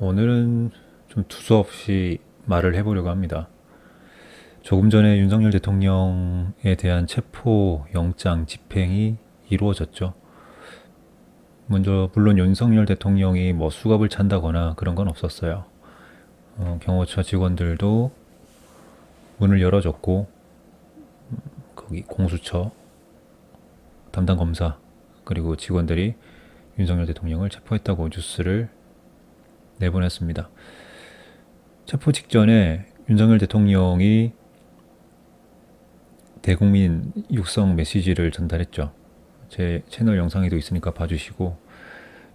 오늘은 좀 두서없이 말을 해보려고 합니다. 조금 전에 윤석열 대통령에 대한 체포 영장 집행이 이루어졌죠. 먼저 물론 윤석열 대통령이 뭐 수갑을 찬다거나 그런 건 없었어요. 경호처 직원들도 문을 열어줬고 거기 공수처 담당 검사 그리고 직원들이 윤석열 대통령을 체포했다고 뉴스를 내보냈습니다. 체포 직전에 윤석열 대통령이 대국민 육성 메시지를 전달했죠. 제 채널 영상에도 있으니까 봐주시고,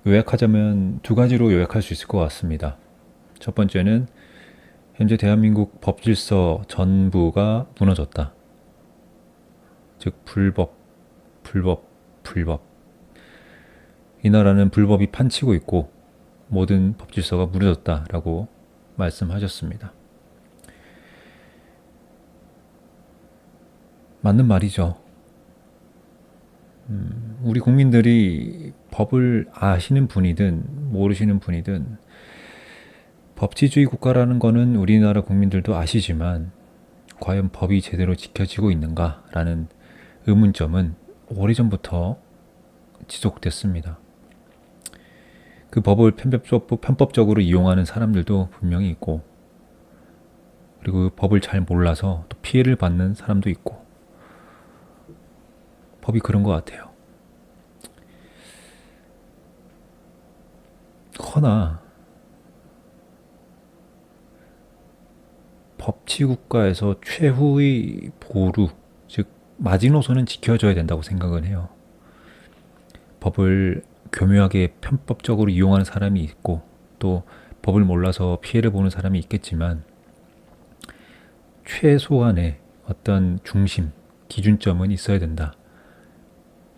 요약하자면 두 가지로 요약할 수 있을 것 같습니다. 첫 번째는 현재 대한민국 법질서 전부가 무너졌다. 즉 불법. 이 나라는 불법이 판치고 있고 모든 법질서가 무너졌다라고 말씀하셨습니다. 맞는 말이죠. 우리 국민들이 법을 아시는 분이든 모르시는 분이든 법치주의 국가라는 거는 우리나라 국민들도 아시지만 과연 법이 제대로 지켜지고 있는가라는 의문점은 오래전부터 지속됐습니다. 그 법을 편법적으로 이용하는 사람들도 분명히 있고, 그리고 그 법을 잘 몰라서 또 피해를 받는 사람도 있고, 법이 그런 것 같아요. 허나 법치국가에서 최후의 보루, 즉 마지노선은 지켜져야 된다고 생각은 해요. 법을 교묘하게 편법적으로 이용하는 사람이 있고 또 법을 몰라서 피해를 보는 사람이 있겠지만 최소한의 어떤 중심, 기준점은 있어야 된다.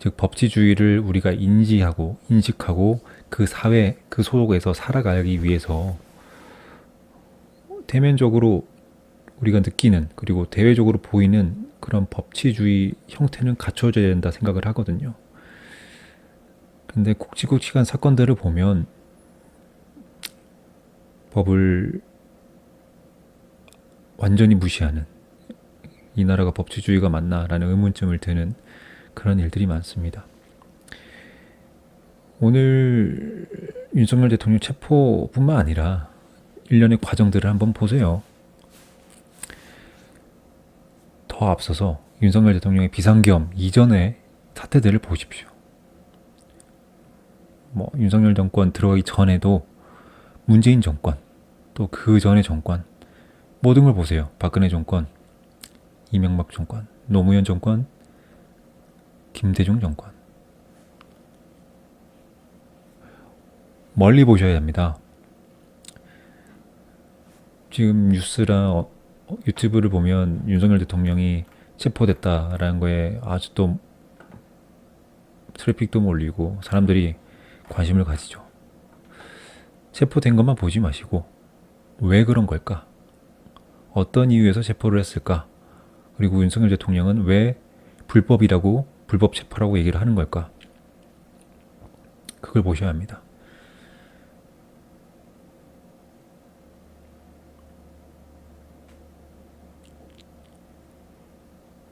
즉 법치주의를 우리가 인식하고 그 사회, 그 속에서 살아가기 위해서 대면적으로 우리가 느끼는 그리고 대외적으로 보이는 그런 법치주의 형태는 갖춰져야 된다 생각을 하거든요. 근데 굵직굵직한 사건들을 보면 법을 완전히 무시하는, 이 나라가 법치주의가 맞나라는 의문점을 드는 그런 일들이 많습니다. 오늘 윤석열 대통령 체포뿐만 아니라 일련의 과정들을 한번 보세요. 더 앞서서 윤석열 대통령의 비상계엄 이전의 사태들을 보십시오. 윤석열 정권 들어가기 전에도 문재인 정권, 또 그 전의 정권, 모든 걸 보세요. 박근혜 정권, 이명박 정권, 노무현 정권, 김대중 정권. 멀리 보셔야 합니다. 지금 뉴스랑 유튜브를 보면 윤석열 대통령이 체포됐다라는 거에 아주 또 트래픽도 몰리고 사람들이 관심을 가지죠. 체포된 것만 보지 마시고 왜 그런 걸까? 어떤 이유에서 체포를 했을까? 그리고 윤석열 대통령은 왜 불법 체포라고 얘기를 하는 걸까? 그걸 보셔야 합니다.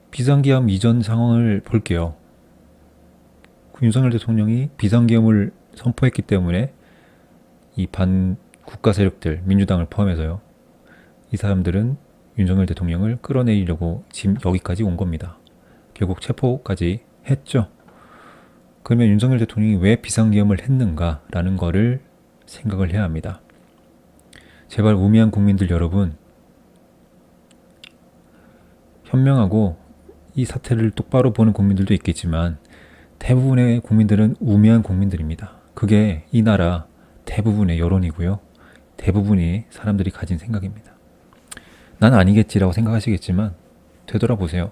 비상계엄 이전 상황을 볼게요. 윤석열 대통령이 비상계엄을 선포했기 때문에 이 반국가 세력들, 민주당을 포함해서요, 이 사람들은 윤석열 대통령을 끌어내리려고 지금 여기까지 온 겁니다. 결국 체포까지 했죠. 그러면 윤석열 대통령이 왜 비상계엄을 했는가라는 거를 생각을 해야 합니다. 제발 우미한 국민들 여러분, 현명하고 이 사태를 똑바로 보는 국민들도 있겠지만 대부분의 국민들은 우미한 국민들입니다. 그게 이 나라 대부분의 여론이고요. 대부분이 사람들이 가진 생각입니다. 난 아니겠지라고 생각하시겠지만 되돌아보세요.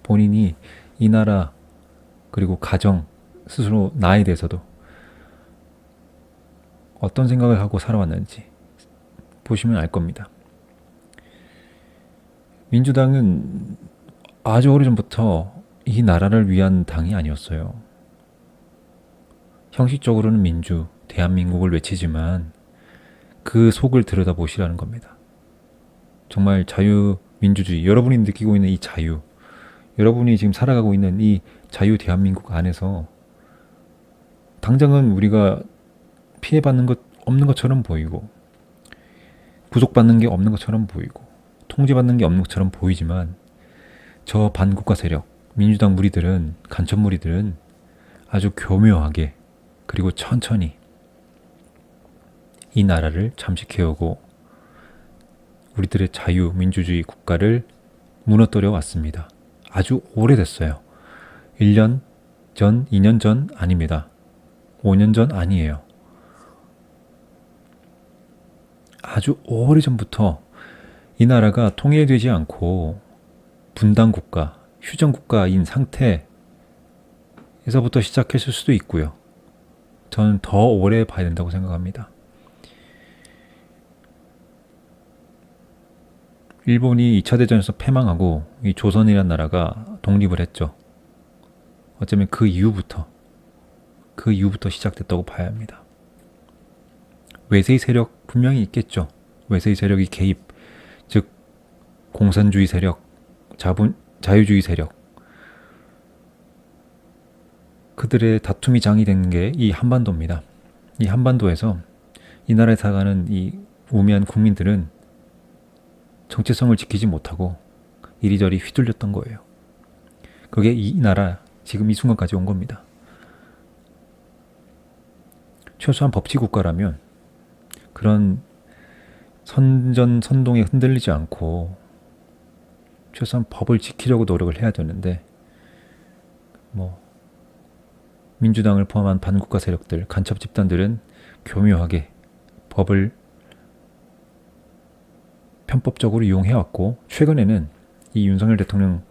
본인이 이 나라 그리고 가정, 스스로 나에 대해서도 어떤 생각을 하고 살아왔는지 보시면 알 겁니다. 민주당은 아주 오래전부터 이 나라를 위한 당이 아니었어요. 형식적으로는 대한민국을 외치지만 그 속을 들여다보시라는 겁니다. 정말 자유민주주의, 여러분이 느끼고 있는 이 자유, 여러분이 지금 살아가고 있는 이 자유 대한민국 안에서 당장은 우리가 피해받는 것 없는 것처럼 보이고 구속받는 게 없는 것처럼 보이고 통제받는 게 없는 것처럼 보이지만 저 반국가 세력, 민주당 무리들은, 간첩 무리들은 아주 교묘하게 그리고 천천히 이 나라를 잠식해오고 우리들의 자유, 민주주의 국가를 무너뜨려 왔습니다. 아주 오래됐어요. 1년 전, 2년 전 아닙니다. 5년 전 아니에요. 아주 오래전부터 이 나라가 통일되지 않고 분단국가, 휴전국가인 상태에서부터 시작했을 수도 있고요. 저는 더 오래 봐야 된다고 생각합니다. 일본이 2차 대전에서 패망하고 이 조선이라는 나라가 독립을 했죠. 어쩌면 그 이후부터 시작됐다고 봐야 합니다. 외세의 세력 분명히 있겠죠. 외세의 세력이 개입, 즉 공산주의 세력, 자유주의 세력, 그들의 다툼이 장이 된 게 이 한반도입니다. 이 한반도에서 이 나라에 살아가는 이 우매한 국민들은 정체성을 지키지 못하고 이리저리 휘둘렸던 거예요. 그게 이 나라 지금 이 순간까지 온 겁니다. 최소한 법치국가라면 그런 선전선동에 흔들리지 않고 최소한 법을 지키려고 노력을 해야 되는데 민주당을 포함한 반국가 세력들, 간첩 집단들은 교묘하게 법을 편법적으로 이용해왔고 최근에는 이 윤석열 대통령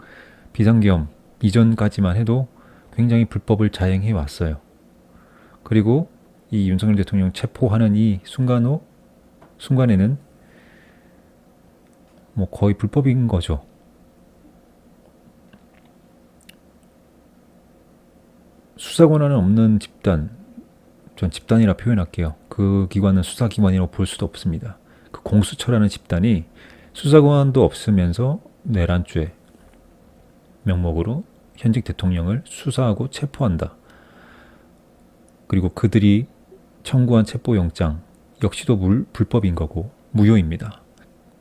비상계엄 이전까지만 해도 굉장히 불법을 자행해왔어요. 그리고 이 윤석열 대통령 체포하는 이 순간에는 거의 불법인 거죠. 수사권한은 없는 집단, 전 집단이라 표현할게요. 그 기관은 수사기관이라고 볼 수도 없습니다. 그 공수처라는 집단이 수사권한도 없으면서 내란죄 명목으로 현직 대통령을 수사하고 체포한다. 그리고 그들이 청구한 체포영장 역시도 불법인 거고 무효입니다.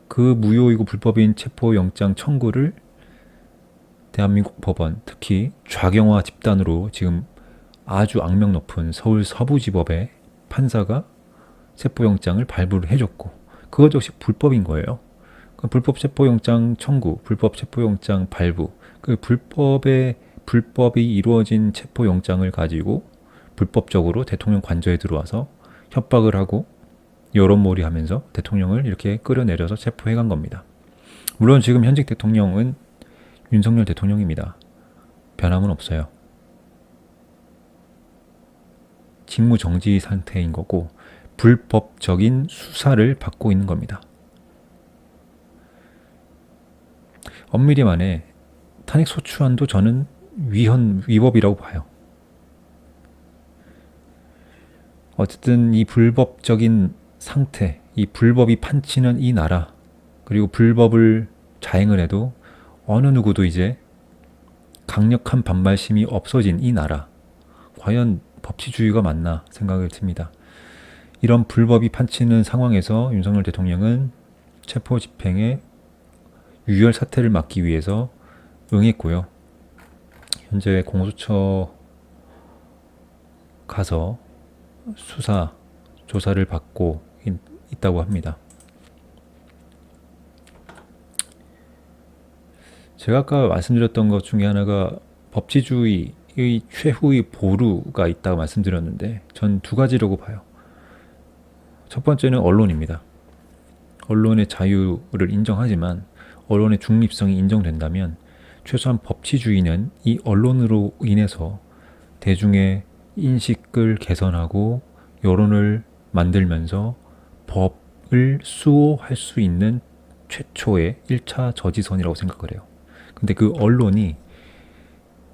그 무효이고 불법인 체포영장 청구를 대한민국 법원, 특히 좌경화 집단으로 지금 아주 악명 높은 서울 서부지법의 판사가 체포영장을 발부를 해줬고 그것 역시 불법인 거예요. 그 불법 체포영장 청구, 불법 체포영장 발부, 그 불법이 이루어진 체포영장을 가지고 불법적으로 대통령 관저에 들어와서 협박을 하고 여론몰이 하면서 대통령을 이렇게 끌어내려서 체포해간 겁니다. 물론 지금 현직 대통령은 윤석열 대통령입니다. 변함은 없어요. 직무정지 상태인 거고 불법적인 수사를 받고 있는 겁니다. 엄밀히 말해 탄핵소추안도 저는 위법이라고 봐요. 어쨌든 이 불법적인 상태, 이 불법이 판치는 이 나라, 그리고 불법을 자행을 해도 어느 누구도 이제 강력한 반발심이 없어진 이 나라, 과연 법치주의가 맞나 생각이 듭니다. 이런 불법이 판치는 상황에서 윤석열 대통령은 체포 집행에 유혈 사태를 막기 위해서 응했고요. 현재 공수처 가서 조사를 받고 있다고 합니다. 제가 아까 말씀드렸던 것 중에 하나가 법치주의의 최후의 보루가 있다고 말씀드렸는데 전 두 가지라고 봐요. 첫 번째는 언론입니다. 언론의 자유를 인정하지만 언론의 중립성이 인정된다면 최소한 법치주의는 이 언론으로 인해서 대중의 인식을 개선하고 여론을 만들면서 법을 수호할 수 있는 최초의 1차 저지선이라고 생각을 해요. 근데 그 언론이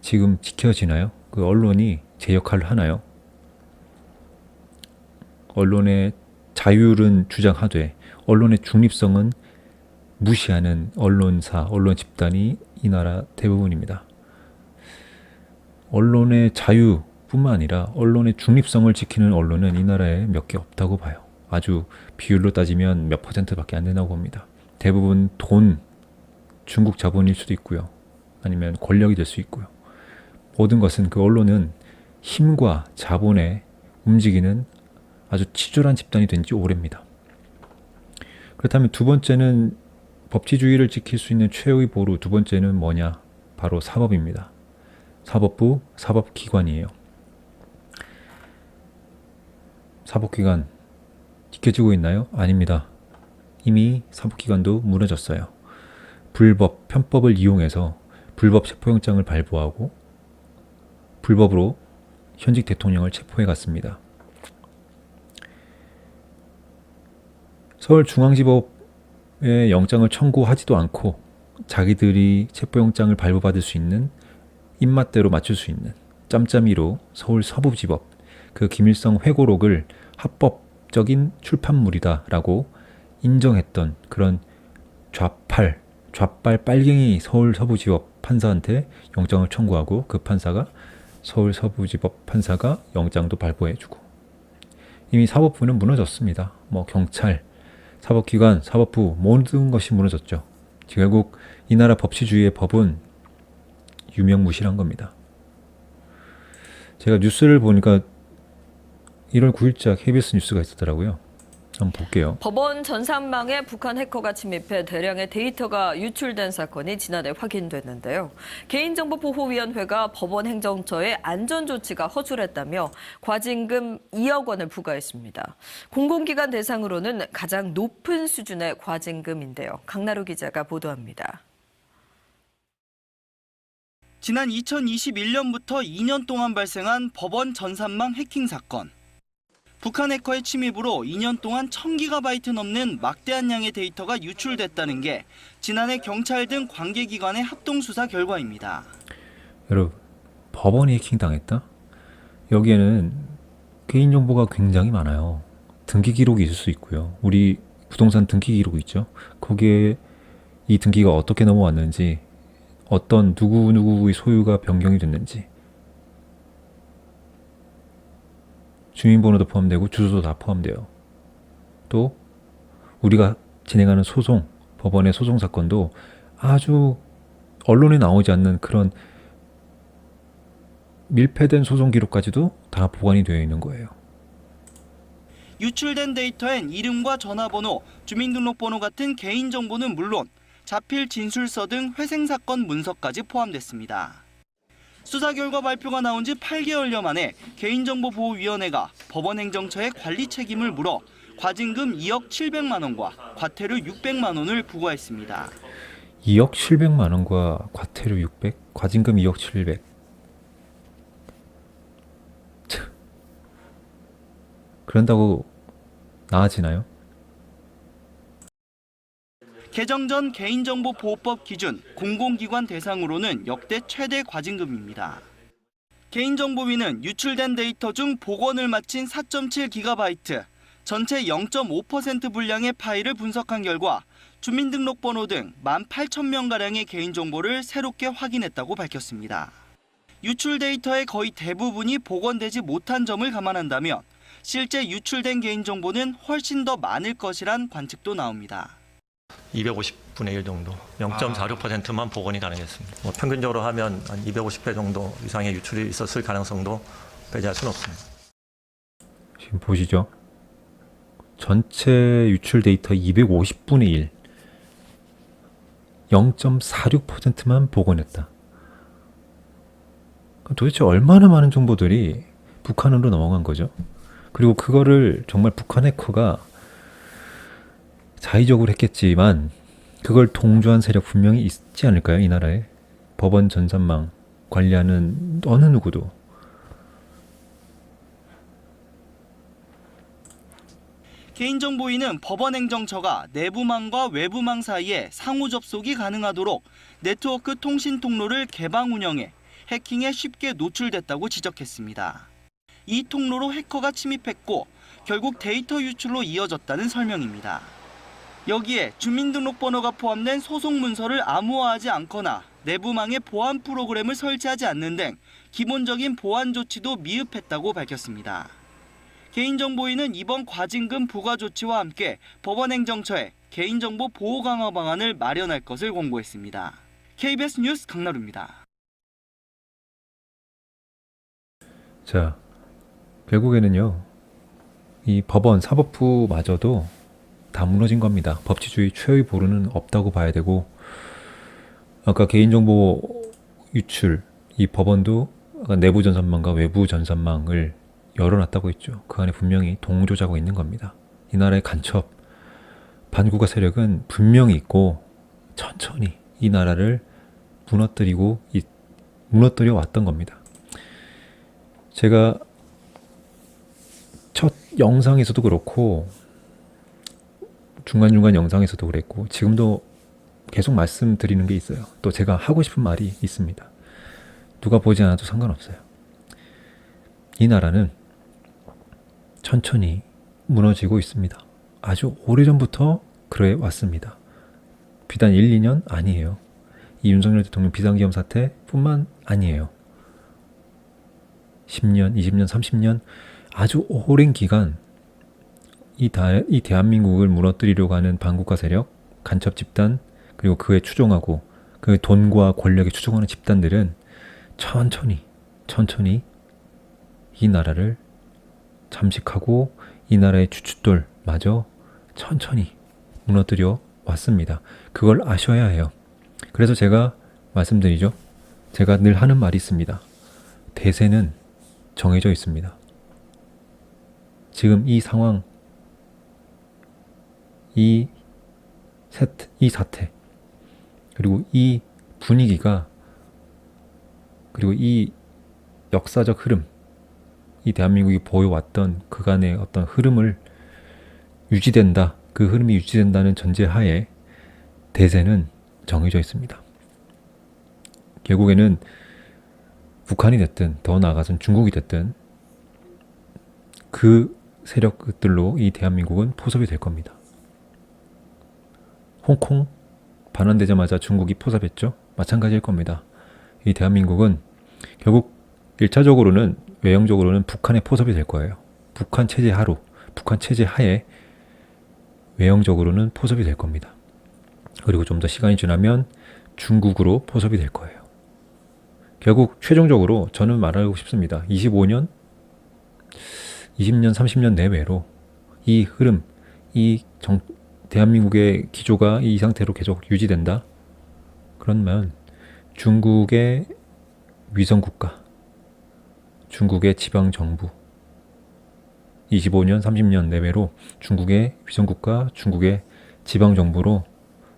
지금 지켜지나요? 그 언론이 제 역할을 하나요? 언론의 자율은 주장하되 언론의 중립성은 무시하는 언론사, 언론 집단이 이 나라 대부분입니다. 언론의 자유뿐만 아니라 언론의 중립성을 지키는 언론은 이 나라에 몇 개 없다고 봐요. 아주 비율로 따지면 몇 %밖에 안 된다고 봅니다. 대부분 돈, 중국 자본일 수도 있고요. 아니면 권력이 될 수 있고요. 모든 것은 그 언론은 힘과 자본에 움직이는 아주 치졸한 집단이 된 지 오래입니다. 그렇다면 두 번째는 법치주의를 지킬 수 있는 최후의 보루, 두 번째는 뭐냐? 바로 사법입니다. 사법부, 사법기관이에요. 사법기관 지켜지고 있나요? 아닙니다. 이미 사법기관도 무너졌어요. 불법, 편법을 이용해서 불법 체포영장을 발부하고 불법으로 현직 대통령을 체포해 갔습니다. 서울중앙지법에 영장을 청구하지도 않고 자기들이 체포영장을 발부받을 수 있는 입맛대로 맞출 수 있는 짬짬이로 서울 서부지법 그 김일성 회고록을 합법적인 출판물이다라고 인정했던 그런 좌빨 빨갱이 서울 서부지법 판사한테 영장을 청구하고 그 판사가 서울 서부지법 판사가 영장도 발부해주고 이미 사법부는 무너졌습니다. 뭐 경찰, 사법기관, 사법부 모든 것이 무너졌죠. 결국 이 나라 법치주의의 법은 유명무실한 겁니다. 제가 뉴스를 보니까 1월 9일자 KBS 뉴스가 있었더라고요. 한번 볼게요. 법원 전산망에 북한 해커가 침입해 대량의 데이터가 유출된 사건이 지난해 확인됐는데요. 개인정보보호위원회가 법원 행정처에 안전조치가 허술했다며 과징금 2억 원을 부과했습니다. 공공기관 대상으로는 가장 높은 수준의 과징금인데요. 강나루 기자가 보도합니다. 지난 2021년부터 2년 동안 발생한 법원 전산망 해킹 사건. 북한 해커의 침입으로 2년 동안 1000GB 넘는 막대한 양의 데이터가 유출됐다는 게 지난해 경찰 등 관계기관의 합동수사 결과입니다. 여러분, 법원이 해킹당했다? 여기에는 개인정보가 굉장히 많아요. 등기 기록이 있을 수 있고요. 우리 부동산 등기 기록 있죠? 거기에 이 등기가 어떻게 넘어왔는지, 어떤 누구누구의 소유가 변경이 됐는지, 주민번호도 포함되고 주소도 다 포함돼요. 또 우리가 진행하는 소송, 법원의 소송 사건도 아주 언론에 나오지 않는 그런 밀폐된 소송 기록까지도 다 보관이 되어 있는 거예요. 유출된 데이터엔 이름과 전화번호, 주민등록번호 같은 개인정보는 물론 자필 진술서 등 회생사건 문서까지 포함됐습니다. 수사 결과 발표가 나온 지 8개월여 만에 개인정보보호위원회가 법원 행정처에 관리 책임을 물어 과징금 2억 700만 원과 과태료 600만 원을 부과했습니다. 2억 700만 원과 과태료 600, 과징금 2억 700. 그런다고 나아지나요? 개정 전 개인정보보호법 기준 공공기관 대상으로는 역대 최대 과징금입니다. 개인정보위는 유출된 데이터 중 복원을 마친 4.7GB, 전체 0.5% 분량의 파일을 분석한 결과 주민등록번호 등 18,000명가량의 개인정보를 새롭게 확인했다고 밝혔습니다. 유출 데이터의 거의 대부분이 복원되지 못한 점을 감안한다면 실제 유출된 개인정보는 훨씬 더 많을 것이란 관측도 나옵니다. 250분의 1 정도, 0.46%만 복원이 가능했습니다. 평균적으로 하면 한 250회 정도 이상의 유출이 있었을 가능성도 배제할 수는 없습니다. 지금 보시죠. 전체 유출 데이터 250분의 1, 0.46%만 복원했다. 도대체 얼마나 많은 정보들이 북한으로 넘어간 거죠? 그리고 그거를 정말 북한 해커가 자의적으로 했겠지만 그걸 동조한 세력 분명히 있지 않을까요? 이 나라에 법원 전산망 관리하는 어느 누구도. 개인정보위는 법원 행정처가 내부망과 외부망 사이에 상호 접속이 가능하도록 네트워크 통신 통로를 개방 운영해 해킹에 쉽게 노출됐다고 지적했습니다. 이 통로로 해커가 침입했고 결국 데이터 유출로 이어졌다는 설명입니다. 여기에 주민등록번호가 포함된 소송 문서를 암호화하지 않거나 내부망에 보안 프로그램을 설치하지 않는 등 기본적인 보안 조치도 미흡했다고 밝혔습니다. 개인정보위는 이번 과징금 부과 조치와 함께 법원행정처에 개인정보 보호 강화 방안을 마련할 것을 공고했습니다. KBS 뉴스 강나루입니다. 자, 결국에는요, 이 법원, 사법부마저도 다 무너진 겁니다. 법치주의 최후의 보루는 없다고 봐야 되고, 아까 개인정보 유출, 이 법원도 내부 전산망과 외부 전산망을 열어놨다고 했죠. 그 안에 분명히 동조자고 있는 겁니다. 이 나라의 간첩, 반국가 세력은 분명히 있고 천천히 이 나라를 무너뜨려 왔던 겁니다. 제가 첫 영상에서도 그렇고 중간중간 영상에서도 그랬고 지금도 계속 말씀드리는 게 있어요. 또 제가 하고 싶은 말이 있습니다. 누가 보지 않아도 상관없어요. 이 나라는 천천히 무너지고 있습니다. 아주 오래전부터 그래 왔습니다. 비단 1, 2년 아니에요. 이 윤석열 대통령 비상계엄 사태뿐만 아니에요. 10년, 20년, 30년 아주 오랜 기간 이 대한민국을 무너뜨리려고 하는 반국가 세력, 간첩 집단, 그리고 그에 추종하고 그 돈과 권력에 추종하는 집단들은 천천히 이 나라를 잠식하고 이 나라의 주춧돌마저 천천히 무너뜨려 왔습니다. 그걸 아셔야 해요. 그래서 제가 말씀드리죠. 제가 늘 하는 말이 있습니다. 대세는 정해져 있습니다. 지금 이 상황, 이 사태, 그리고 이 분위기가, 그리고 이 역사적 흐름, 이 대한민국이 보여왔던 그간의 어떤 흐름을 유지된다. 그 흐름이 유지된다는 전제하에 대세는 정해져 있습니다. 결국에는 북한이 됐든 더 나아가서는 중국이 됐든 그 세력들로 이 대한민국은 포섭이 될 겁니다. 홍콩 반환되자마자 중국이 포섭했죠. 마찬가지일 겁니다. 이 대한민국은 결국 1차적으로는 외형적으로는 북한의 포섭이 될 거예요. 북한 체제 하에 외형적으로는 포섭이 될 겁니다. 그리고 좀 더 시간이 지나면 중국으로 포섭이 될 거예요. 결국 최종적으로 저는 말하고 싶습니다. 25년, 20년, 30년 내외로 이 흐름, 대한민국의 기조가 이 상태로 계속 유지된다. 그러면 중국의 위성국가, 중국의 지방정부, 25년, 30년 내외로 중국의 위성국가, 중국의 지방정부로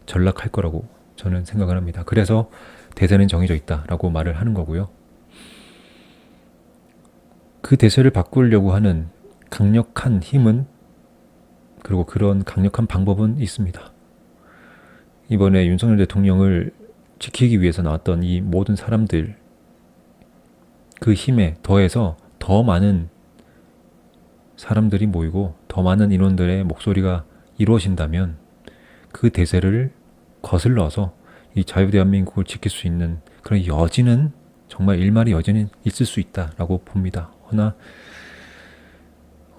전락할 거라고 저는 생각을 합니다. 그래서 대세는 정해져 있다라고 말을 하는 거고요. 그 대세를 바꾸려고 하는 강력한 힘은, 그리고 그런 강력한 방법은 있습니다. 이번에 윤석열 대통령을 지키기 위해서 나왔던 이 모든 사람들, 그 힘에 더해서 더 많은 사람들이 모이고 더 많은 인원들의 목소리가 이루어진다면 그 대세를 거슬러서 이 자유대한민국을 지킬 수 있는 그런 여지는, 정말 일말의 여지는 있을 수 있다라고 봅니다. 허나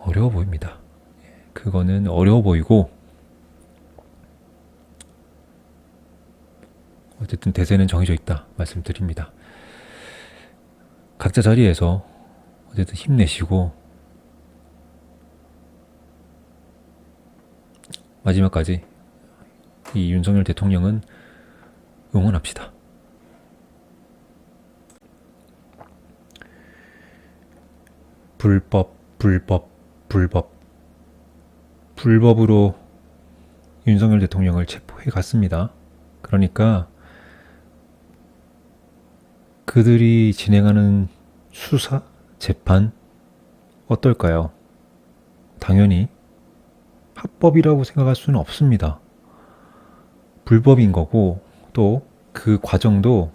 어려워 보입니다. 그거는 어려워 보이고, 어쨌든 대세는 정해져 있다 말씀드립니다. 각자 자리에서 어쨌든 힘내시고 마지막까지 이 윤석열 대통령은 응원합시다. 불법으로 윤석열 대통령을 체포해 갔습니다. 그러니까 그들이 진행하는 수사, 재판 어떨까요? 당연히 합법이라고 생각할 수는 없습니다. 불법인 거고, 또 그 과정도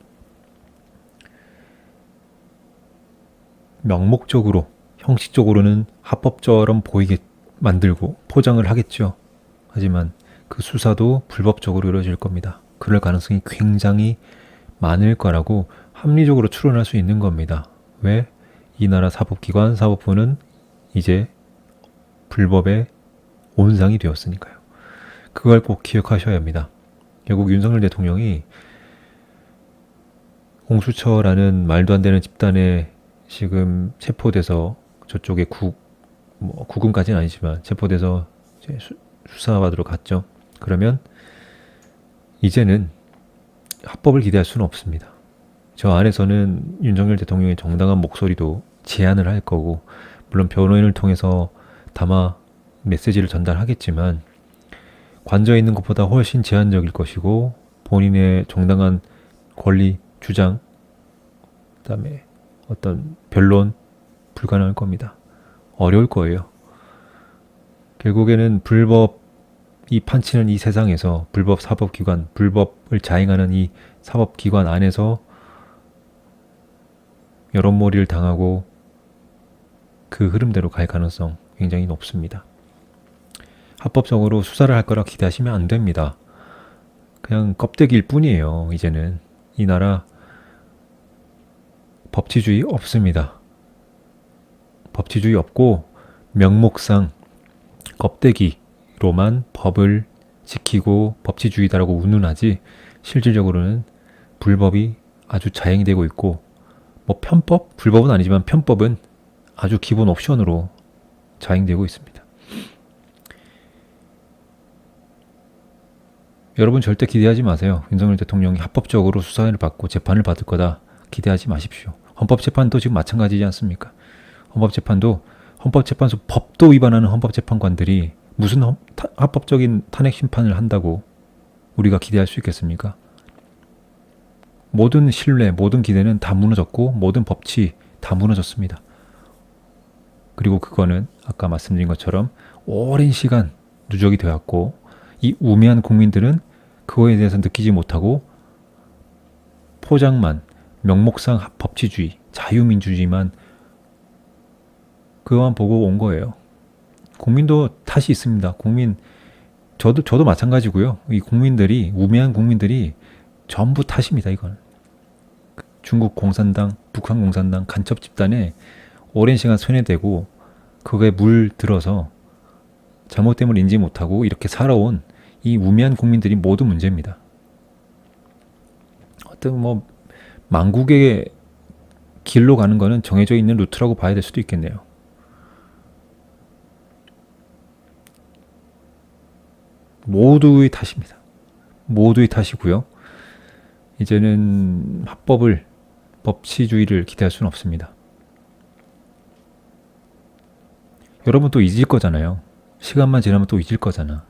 명목적으로, 형식적으로는 합법처럼 만들고 포장을 하겠죠. 하지만 그 수사도 불법적으로 이루어질 겁니다. 그럴 가능성이 굉장히 많을 거라고 합리적으로 추론할 수 있는 겁니다. 왜? 이 나라 사법기관, 사법부는 이제 불법의 온상이 되었으니까요. 그걸 꼭 기억하셔야 합니다. 결국 윤석열 대통령이 공수처라는 말도 안 되는 집단에 지금 체포돼서 저쪽에 구금까지는 아니지만 체포돼서 이제 수사받으러 갔죠. 그러면 이제는 합법을 기대할 수는 없습니다. 저 안에서는 윤석열 대통령의 정당한 목소리도 제안을 할 거고, 물론 변호인을 통해서 다마 메시지를 전달하겠지만 관저에 있는 것보다 훨씬 제한적일 것이고, 본인의 정당한 권리 주장, 그다음에 어떤 변론 불가능할 겁니다. 어려울 거예요. 결국에는 불법이 판치는 이 세상에서 불법 사법기관, 불법을 자행하는 이 사법기관 안에서 여론몰이를 당하고 그 흐름대로 갈 가능성 굉장히 높습니다. 합법적으로 수사를 할 거라 기대하시면 안 됩니다. 그냥 껍데기일 뿐이에요. 이제는 이 나라 법치주의 없습니다. 법치주의 없고 명목상 껍데기로만 법을 지키고 법치주의다라고 운운하지, 실질적으로는 불법이 아주 자행되고 있고, 뭐 편법? 불법은 아니지만 편법은 아주 기본 옵션으로 자행되고 있습니다. 여러분 절대 기대하지 마세요. 윤석열 대통령이 합법적으로 수사를 받고 재판을 받을 거다 기대하지 마십시오. 헌법재판도 지금 마찬가지지 않습니까? 헌법재판소 법도 위반하는 헌법재판관들이 무슨 합법적인 탄핵 심판을 한다고 우리가 기대할 수 있겠습니까? 모든 신뢰, 모든 기대는 다 무너졌고 모든 법치 다 무너졌습니다. 그리고 그거는 아까 말씀드린 것처럼 오랜 시간 누적이 되었고, 이 우매한 국민들은 그거에 대해서 느끼지 못하고 포장만, 명목상 법치주의, 자유민주주의만 그거만 보고 온 거예요. 국민도 탓이 있습니다. 저도 마찬가지고요. 이 국민들이, 우매한 국민들이 전부 탓입니다. 이건 중국 공산당, 북한 공산당 간첩 집단에 오랜 시간 손해되고 그거에 물들어서 잘못됨을 인지 못하고 이렇게 살아온 이 우매한 국민들이 모두 문제입니다. 어떤 망국의 길로 가는 거는 정해져 있는 루트라고 봐야 될 수도 있겠네요. 모두의 탓입니다. 모두의 탓이고요. 이제는 합법을, 법치주의를 기대할 수는 없습니다. 여러분 또 잊을 거잖아요. 시간만 지나면 또 잊을 거잖아.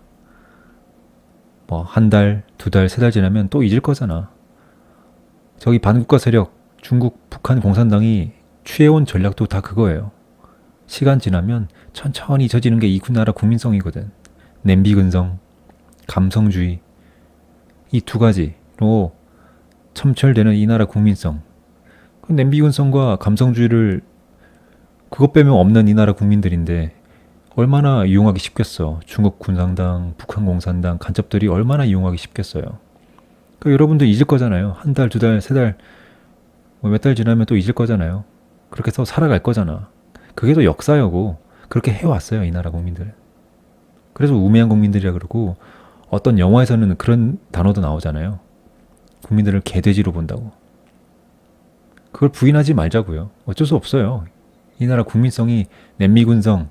한 달, 두 달, 세 달 지나면 또 잊을 거잖아. 저기 반국가 세력, 중국, 북한 공산당이 취해온 전략도 다 그거예요. 시간 지나면 천천히 잊혀지는 게 이 나라 국민성이거든. 냄비근성, 감성주의, 이 두 가지로 첨철되는 이 나라 국민성. 그 냄비근성과 감성주의를 그것 빼면 없는 이 나라 국민들인데 얼마나 이용하기 쉽겠어. 중국 공산당, 북한 공산당 간첩들이 얼마나 이용하기 쉽겠어요. 그러니까 여러분도 잊을 거잖아요. 한 달, 두 달, 세 달, 몇 달 지나면 또 잊을 거잖아요. 그렇게 해서 살아갈 거잖아. 그게 또 역사여고 그렇게 해왔어요. 이 나라 국민들은. 그래서 우매한 국민들이라 그러고, 어떤 영화에서는 그런 단어도 나오잖아요. 국민들을 개돼지로 본다고. 그걸 부인하지 말자고요. 어쩔 수 없어요. 이 나라 국민성이 냄비군성,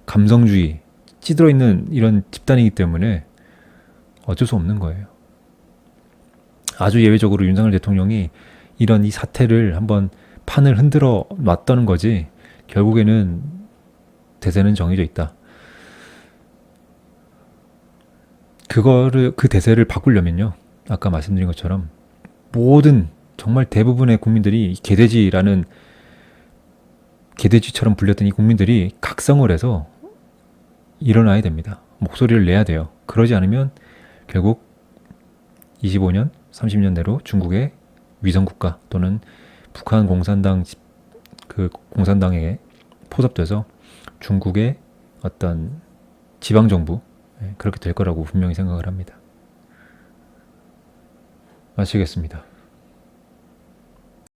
감성주의 찌들어 있는 이런 집단이기 때문에 어쩔 수 없는 거예요. 아주 예외적으로 윤석열 대통령이 이 사태를 한번 판을 흔들어 놨다는 거지, 결국에는 대세는 정해져 있다. 그 대세를 바꾸려면요, 아까 말씀드린 것처럼 정말 대부분의 국민들이 개돼지처럼 불렸던 이 국민들이 각성을 해서 일어나야 됩니다. 목소리를 내야 돼요. 그러지 않으면 결국 25년, 30년 내로 중국의 위성국가 또는 북한 공산당에 포섭돼서 중국의 어떤 지방정부, 그렇게 될 거라고 분명히 생각을 합니다. 마치겠습니다.